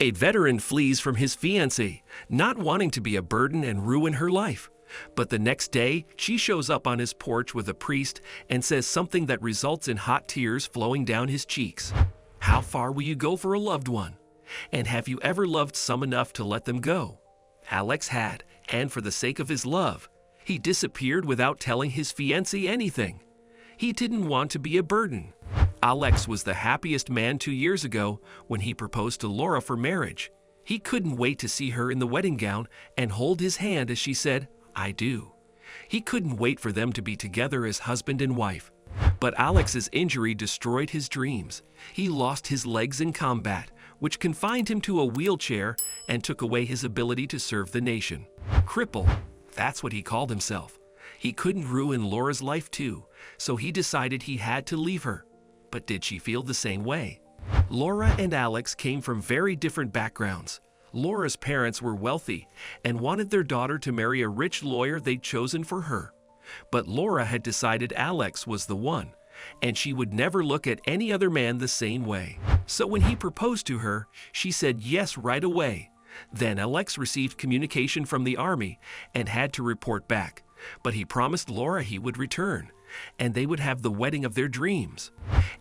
A veteran flees from his fiancée, not wanting to be a burden and ruin her life. But the next day, she shows up on his porch with a priest and says something that results in hot tears flowing down his cheeks. How far will you go for a loved one? And have you ever loved some enough to let them go? Alex had, and for the sake of his love, he disappeared without telling his fiancée anything. He didn't want to be a burden. Alex was the happiest man 2 years ago when he proposed to Laura for marriage. He couldn't wait to see her in the wedding gown and hold his hand as she said, "I do." He couldn't wait for them to be together as husband and wife. But Alex's injury destroyed his dreams. He lost his legs in combat, which confined him to a wheelchair and took away his ability to serve the nation. Cripple, that's what he called himself. He couldn't ruin Laura's life too, so he decided he had to leave her. But did she feel the same way? Laura and Alex came from very different backgrounds. Laura's parents were wealthy and wanted their daughter to marry a rich lawyer they'd chosen for her. But Laura had decided Alex was the one, and she would never look at any other man the same way. So when he proposed to her, she said yes right away. Then Alex received communication from the army and had to report back. But he promised Laura he would return, and they would have the wedding of their dreams.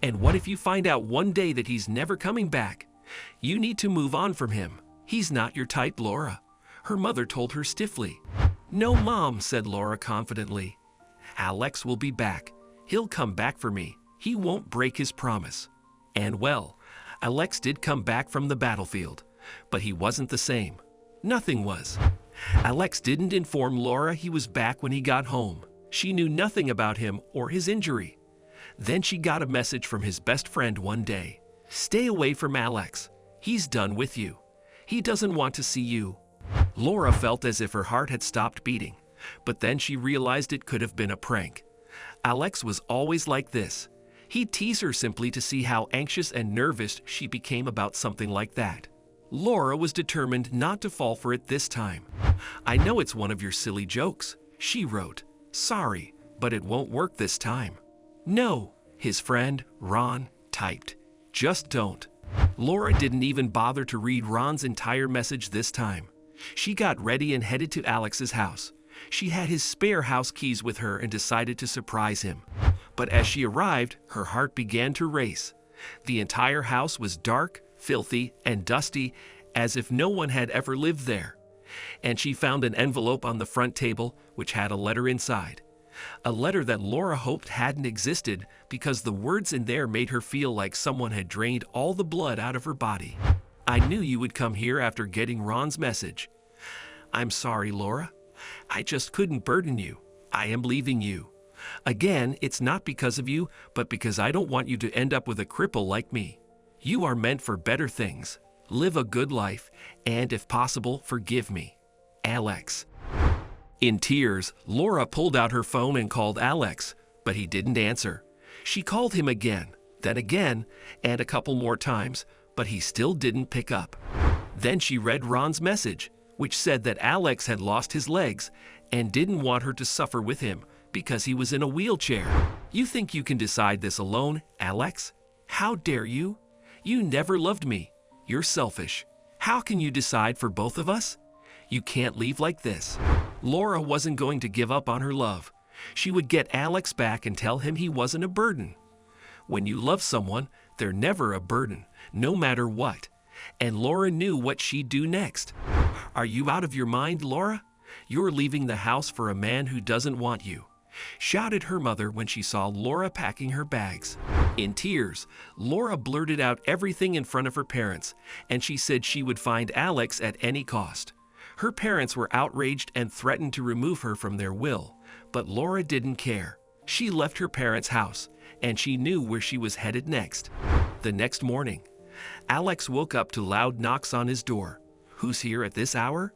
And what if you find out one day that he's never coming back? You need to move on from him. He's not your type, Laura, her mother told her stiffly. No, Mom, said Laura confidently. Alex will be back. He'll come back for me. He won't break his promise. And well, Alex did come back from the battlefield, but he wasn't the same. Nothing was. Alex didn't inform Laura he was back when he got home. She knew nothing about him or his injury. Then she got a message from his best friend one day. Stay away from Alex. He's done with you. He doesn't want to see you. Laura felt as if her heart had stopped beating, but then she realized it could have been a prank. Alex was always like this. He'd tease her simply to see how anxious and nervous she became about something like that. Laura was determined not to fall for it this time. I know it's one of your silly jokes, she wrote. Sorry, but it won't work this time. No, his friend, Ron, typed. Just don't. Laura didn't even bother to read Ron's entire message this time. She got ready and headed to Alex's house. She had his spare house keys with her and decided to surprise him. But as she arrived, her heart began to race. The entire house was dark, filthy, and dusty, as if no one had ever lived there. And she found an envelope on the front table which had a letter inside. A letter that Laura hoped hadn't existed because the words in there made her feel like someone had drained all the blood out of her body. I knew you would come here after getting Ron's message. I'm sorry, Laura. I just couldn't burden you. I am leaving you. Again, it's not because of you, but because I don't want you to end up with a cripple like me. You are meant for better things. Live a good life, and if possible, forgive me. Alex. In tears, Laura pulled out her phone and called Alex, but he didn't answer. She called him again, then again, and a couple more times, but he still didn't pick up. Then she read Ron's message, which said that Alex had lost his legs and didn't want her to suffer with him because he was in a wheelchair. You think you can decide this alone, Alex? How dare you? You never loved me. You're selfish. How can you decide for both of us? You can't leave like this. Laura wasn't going to give up on her love. She would get Alex back and tell him he wasn't a burden. When you love someone, they're never a burden, no matter what. And Laura knew what she'd do next. Are you out of your mind, Laura? You're leaving the house for a man who doesn't want you, shouted her mother when she saw Laura packing her bags. In tears, Laura blurted out everything in front of her parents, and she said she would find Alex at any cost. Her parents were outraged and threatened to remove her from their will, but Laura didn't care. She left her parents' house, and she knew where she was headed next. The next morning, Alex woke up to loud knocks on his door. Who's here at this hour?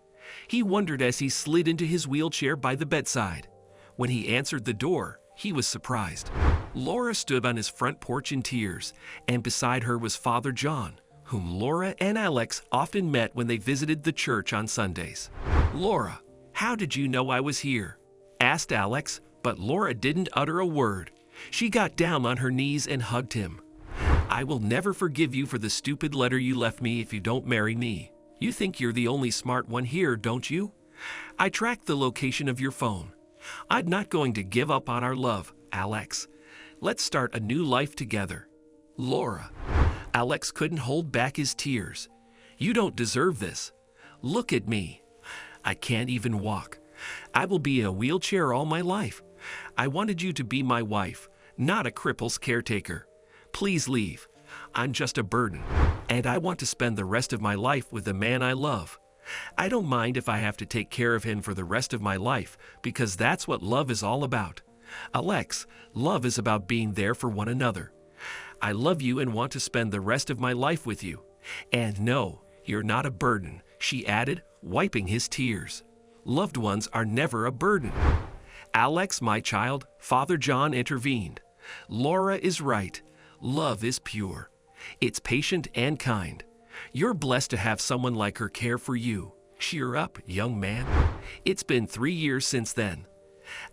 He wondered as he slid into his wheelchair by the bedside. When he answered the door, he was surprised. Laura stood on his front porch in tears, and beside her was Father John, whom Laura and Alex often met when they visited the church on Sundays. Laura, how did you know I was here? Asked Alex, but Laura didn't utter a word. She got down on her knees and hugged him. I will never forgive you for the stupid letter you left me if you don't marry me. You think you're the only smart one here, don't you? I tracked the location of your phone. I'm not going to give up on our love, Alex. Let's start a new life together. Laura. Alex couldn't hold back his tears. You don't deserve this. Look at me. I can't even walk. I will be in a wheelchair all my life. I wanted you to be my wife, not a cripple's caretaker. Please leave. I'm just a burden, and I want to spend the rest of my life with the man I love. I don't mind if I have to take care of him for the rest of my life, because that's what love is all about. Alex, love is about being there for one another. I love you and want to spend the rest of my life with you. And no, you're not a burden, she added, wiping his tears. Loved ones are never a burden. Alex, my child, Father John intervened. Laura is right. Love is pure. It's patient and kind. You're blessed to have someone like her care for you. Cheer up, young man. It's been 3 years since then.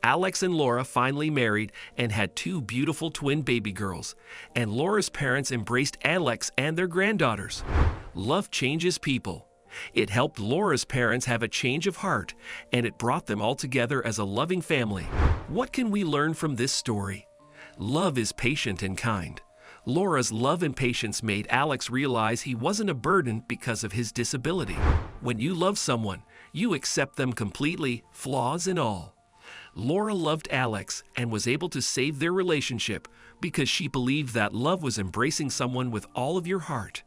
Alex and Laura finally married and had 2 beautiful twin baby girls, and Laura's parents embraced Alex and their granddaughters. Love changes people. It helped Laura's parents have a change of heart, and it brought them all together as a loving family. What can we learn from this story? Love is patient and kind. Laura's love and patience made Alex realize he wasn't a burden because of his disability. When you love someone, you accept them completely, flaws and all. Laura loved Alex and was able to save their relationship because she believed that love was embracing someone with all of your heart.